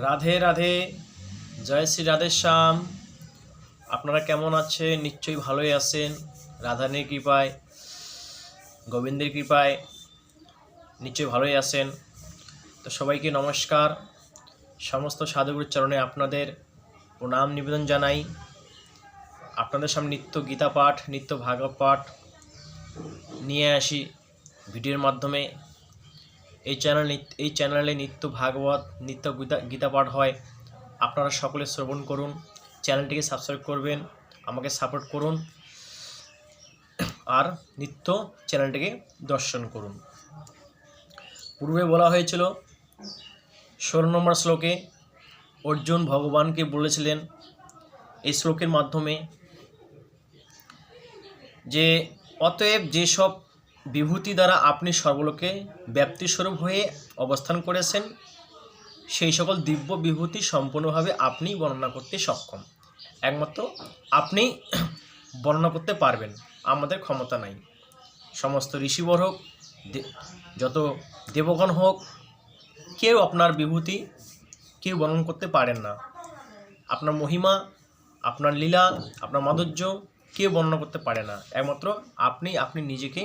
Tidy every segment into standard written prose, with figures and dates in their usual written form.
রাধে রাধে, জয় শ্রী রাধেশ্যাম। আপনারা কেমন আছেন? নিশ্চয়ই ভালোই আছেন। রাধারানীর কৃপায়, গোবিন্দের কৃপায় নিশ্চয়ই ভালোই আছেন। তো সবাইকে নমস্কার। সমস্ত সাধুগুরুর চরণে আপনাদের প্রণাম নিবেদন জানাই। আপনাদের সামনে নিত্য গীতা পাঠ, নিত্য ভাগবত পাঠ নিয়ে আসি ভিডিওর মাধ্যমে। এই চ্যানেলে নিত্য ভাগবত, নিত্য গীতা পাঠ হয়। আপনারা সকলে শ্রবণ করুন, চ্যানেলটিকে সাবস্ক্রাইব করবেন, আমাকে সাপোর্ট করুন আর নিত্য চ্যানেলটিকে দর্শন করুন। পূর্বে বলা হয়েছিল 16 নম্বর শ্লোকে অর্জুন ভগবানকে বলেছিলেন এই শ্লোকের মাধ্যমে যে অতএব যেসব বিভূতি দ্বারা আপনি সর্বলোকে ব্যাপ্তিস্বরূপ হয়ে অবস্থান করেছেন সেই সকল দিব্য বিভূতি সম্পূর্ণভাবে আপনি বর্ণনা করতে সক্ষম। একমাত্র আপনি বর্ণনা করতে পারবেন, আমাদের ক্ষমতা নাই। সমস্ত ঋষিবর হোক, যত দেবগণ হোক, কেউ আপনার বিভূতি কেউ বর্ণনা করতে পারেন না। আপনার মহিমা, আপনার লীলা, আপনার মাধুর্য কেউ বর্ণনা করতে পারে না। একমাত্র আপনি নিজেকে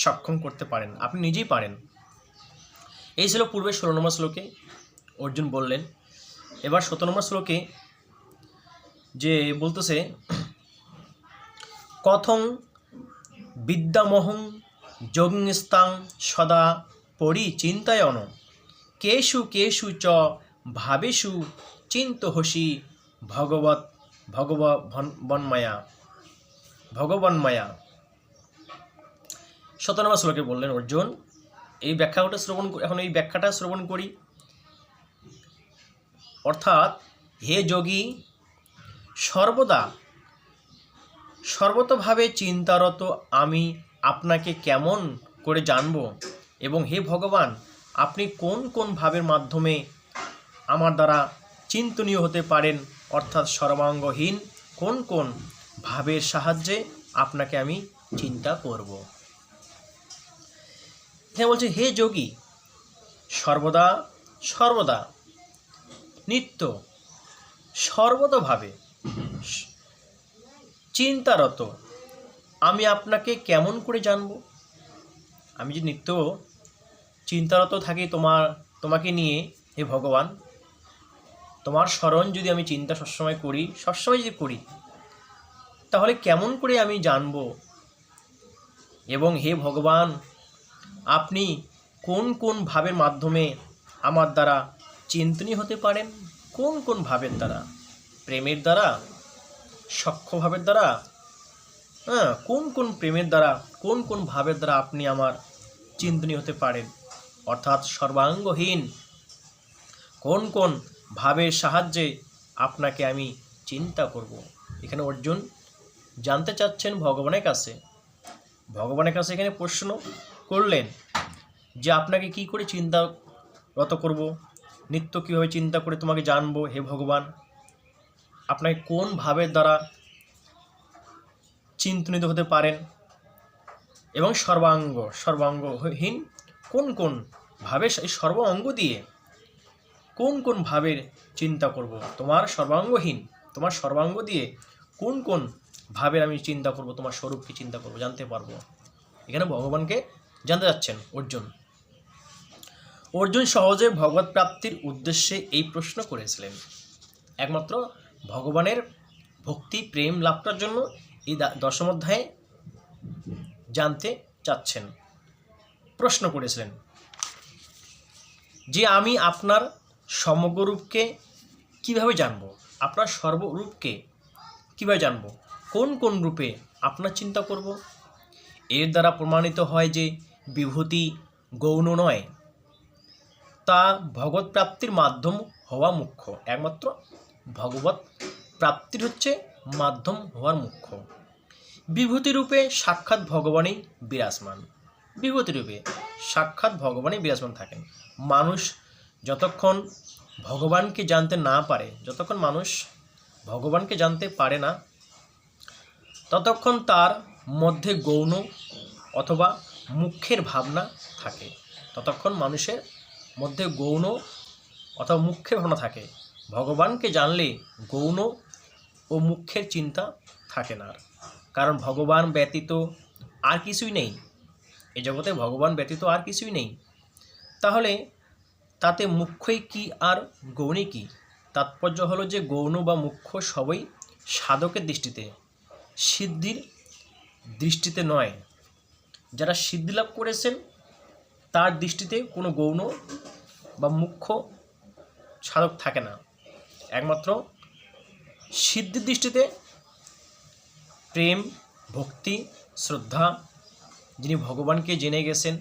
সক্ষম করতে পারেন, আপনি নিজেই পারেন। এই ছিল পূর্বে 16 নম্বর শ্লোকে অর্জুন বললেন। এবার 17 নম্বর শ্লোকে যে বলতেছে কথং বিদ্যামহং যোগিস্তাং সদা পরিচিন্তায়ন কেষু কেষু চ ভাবেষু চিন্তহসি ভগবন্মায়া। 17 নম্বর শ্লোকে বললেন অর্জুন, এই ব্যাখ্যাটা শ্রবণ করি। অর্থাৎ হে যোগী, সর্বতভাবে চিন্তারত আমি আপনাকে কেমন করে জানব, এবং হে ভগবান, আপনি কোন কোন ভাবের মাধ্যমে আমার দ্বারা চিন্তনীয় হতে পারেন, অর্থাৎ সর্বাঙ্গহীন কোন কোন ভাবের সাহায্যে আপনাকে আমি চিন্তা করব। এখানে বলছে হে যোগী, সর্বদা নিত্য সর্বতভাবে চিন্তারত আমি আপনাকে কেমন করে জানব। আমি যে নিত্য চিন্তারত থাকি তোমাকে নিয়ে, হে ভগবান, তোমার স্মরণ যদি আমি চিন্তা সবসময় যদি করি, তাহলে কেমন করে আমি জানব। এবং হে ভগবান, আপনি কোন কোন ভাবের মাধ্যমে আমার দ্বারা চিন্তনীয় হতে পারেন, কোন কোন ভাবের দ্বারা, প্রেমের দ্বারা, সখ্য ভাবের দ্বারা, কোন কোন প্রেমের দ্বারা, কোন কোন ভাবের দ্বারা আপনি আমার চিন্তনীয় হতে পারেন, অর্থাৎ সর্বাঙ্গহীন কোন কোন ভাবের সাহায্যে আপনাকে আমি চিন্তা করব। এখানে অর্জুন জানতে চাচ্ছেন ভগবানের কাছে এখানে প্রশ্ন করলেন যে আপনাকে কি করে চিন্তারত করব, নিত্য কীভাবে চিন্তা করে তোমাকে জানবো হে ভগবান, আপনাকে কোন ভাবের দ্বারা চিন্তনীত হতে পারেন, এবং সর্বাঙ্গহীন কোন কোন ভাবে, এই সর্ব অঙ্গ দিয়ে কোন কোন ভাবের চিন্তা করব, তোমার সর্বাঙ্গ দিয়ে কোন কোন ভাবের আমি চিন্তা করব, তোমার স্বরূপকে চিন্তা করব, জানতে পারবো। এখানে ভগবানকে জানতে যাচ্ছেন অর্জুন সহজে ভগবত প্রাপ্তির উদ্দেশ্যে এই প্রশ্ন করেছিলেন। একমাত্র ভগবানের ভক্তি প্রেম লাভ করার জন্য এই 10ম অধ্যায়ে জানতে চাচ্ছেন, প্রশ্ন করেছিলেন যে আমি আপনার সমগ্র রূপকে কীভাবে জানব, আপনার সর্বরূপকে কীভাবে জানব, কোন কোন রূপে আপনার চিন্তা করব। এর দ্বারা প্রমাণিত হয় যে বিভূতি গৌণ নয়, তা ভগবত প্রাপ্তির মাধ্যম হওয়া মুখ্য। একমাত্র ভগবত প্রাপ্তির হচ্ছে মাধ্যম হওয়ার মুখ্য। বিভূতি রূপে সাক্ষাৎ ভগবানই বিরাজমান, থাকেন। মানুষ যতক্ষণ ভগবানকে জানতে না পারে, যতক্ষণ মানুষ ভগবানকে জানতে পারে না, ততক্ষণ তার মধ্যে গৌণ অথবা মুখ্যের ভাবনা থাকে, ততক্ষণ মানুষের মধ্যে গৌণ অথবা মুখ্যের ভাবনা থাকে। ভগবানকে জানলে গৌণ ও মুখ্যের চিন্তা থাকে না আর, কারণ ভগবান ব্যতীত আর কিছুই নেই, এই জগতে ভগবান ব্যতীত আর কিছুই নেই। তাহলে তাতে মুখ্যই কি আর গৌণই কি? তাৎপর্য হলো যে গৌণ বা মুখ্য সবই সাধকের দৃষ্টিতে, সিদ্ধির দৃষ্টিতে নয়। যারা সিদ্ধি লাভ করেছেন তার দৃষ্টিতে কোনো গৌণ বা মুখ্য সাধক থাকে না। একমাত্র সিদ্ধির দৃষ্টিতে প্রেম, ভক্তি, শ্রদ্ধা, যিনি ভগবানকে জেনে গেছেন,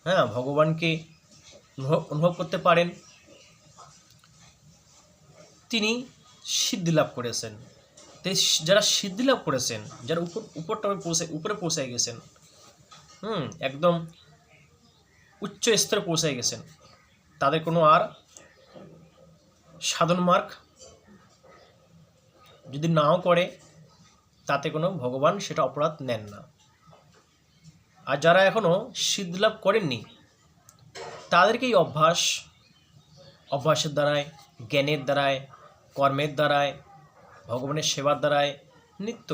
হ্যাঁ, ভগবানকে অনুভব করতে পারেন, তিনি সিদ্ধি লাভ করেছেন। তাই যারা সিদ্ধি লাভ করেছেন, যারা উপরে পৌঁছে গেছেন, একদম উচ্চ স্তরে পৌঁছে গেছেন, তাদের কোনো আর সাধন মার্গ যদি নাও করে তাতে কোনো ভগবান সেটা অপরাধ নেন না। আর যারা এখনও সিদ্ধি লাভ করেননি তাদেরকে এই অভ্যাসের দ্বারায়, জ্ঞানের দ্বারায়, কর্মের দ্বারায়, ভগবানের সেবার দ্বারায় নিত্য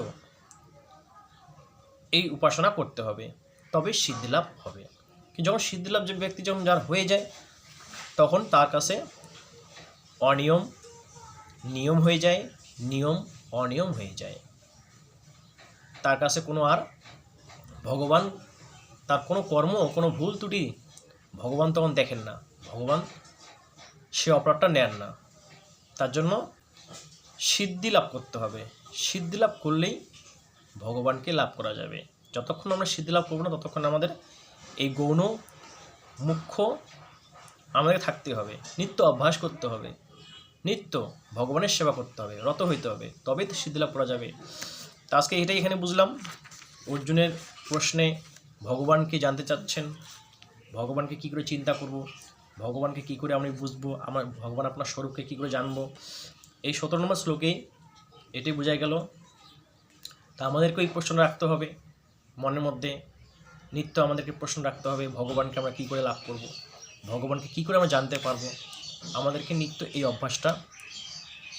এই উপাসনা করতে হবে, তবে সিদ্ধি লাভ হবে। কিন্তু যখন সিদ্ধি লাভ যে ব্যক্তি যখন যার হয়ে যায় তখন তার কাছে অনিয়ম নিয়ম হয়ে যায়, নিয়ম অনিয়ম হয়ে যায়। তার কাছে কোনো আর ভগবান, তার কোনো কর্ম, কোনো ভুল ত্রুটি ভগবান তখন দেখেন না, ভগবান সে অপরাধটা নেন না। তার জন্য সিদ্ধি লাভ করতে হবে। সিদ্ধি লাভ করলেই ভগবানকে লাভ করা যাবে। যতক্ষণ আমরা সিদ্ধি লাভ করবো না ততক্ষণ আমাদের এই গৌণ মুখ্য আমাদের থাকতে হবে, নিত্য অভ্যাস করতে হবে, নিত্য ভগবানের সেবা করতে হবে, রত হইতে হবে, তবেই তো সিদ্ধি লাভ করা যাবে। তা আজকে এটাই এখানে বুঝলাম। অর্জুনের প্রশ্নে ভগবানকে জানতে চাচ্ছেন, ভগবানকে কী করে চিন্তা করব, ভগবানকে কী করে আমি বুঝবো, আমার ভগবান আপনার স্বরূপকে কী করে জানবো, এই 17 নম্বর শ্লোকেই এটাই বোঝা গেল। তা আমাদেরকে এই প্রশ্ন রাখতে হবে মনের মধ্যে, নিত্য আমাদেরকে প্রশ্ন রাখতে হবে, ভগবানকে আমরা কী করে লাভ করব, ভগবানকে কী করে আমরা জানতে পারবো। আমাদেরকে নিত্য এই অভ্যাসটা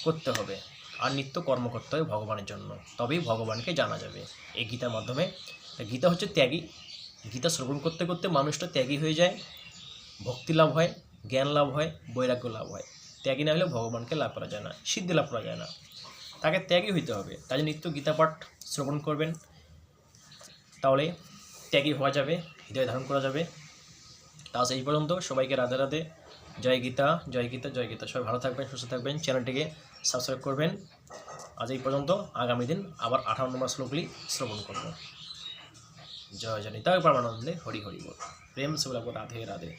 করতে হবে আর নিত্য কর্ম করতে হবে ভগবানের জন্য, তবেই ভগবানকে জানা যাবে এই গীতার মাধ্যমে। গীতা হচ্ছে ত্যাগী। গীতা শ্রবণ করতে করতে মানুষটা ত্যাগী হয়ে যায়, ভক্তি লাভ হয়, জ্ঞান লাভ হয়, বৈরাগ্য লাভ হয়। ত্যাগী না হলে ভগবানকে লাভ করা যায় না, সিদ্ধি লাভ করা যায় না, তাকে ত্যাগী হইতে হবে। তাই নিত্য গীতা পাঠ শ্রবণ করবেন, তাহলে ত্যাগী হওয়া যাবে, হৃদয় ধারণ করা যাবে। আজ এই পর্যন্ত, সবাইকে রাধে রাধে, জয় গীতা, জয় গীতা, জয় গীতা। সবাই ভালো থাকবেন, সুস্থ থাকবেন, চ্যানেলটিকে সাবস্ক্রাইব করবেন। আজ এই পর্যন্ত, আগামী দিন আবার 58 নম্বর শ্লোকগুলি শ্রবণ করব। জয় জয় নিতাই পরমানন্দে, হরি হরি বল। প্রেম से बोला राधे राधे।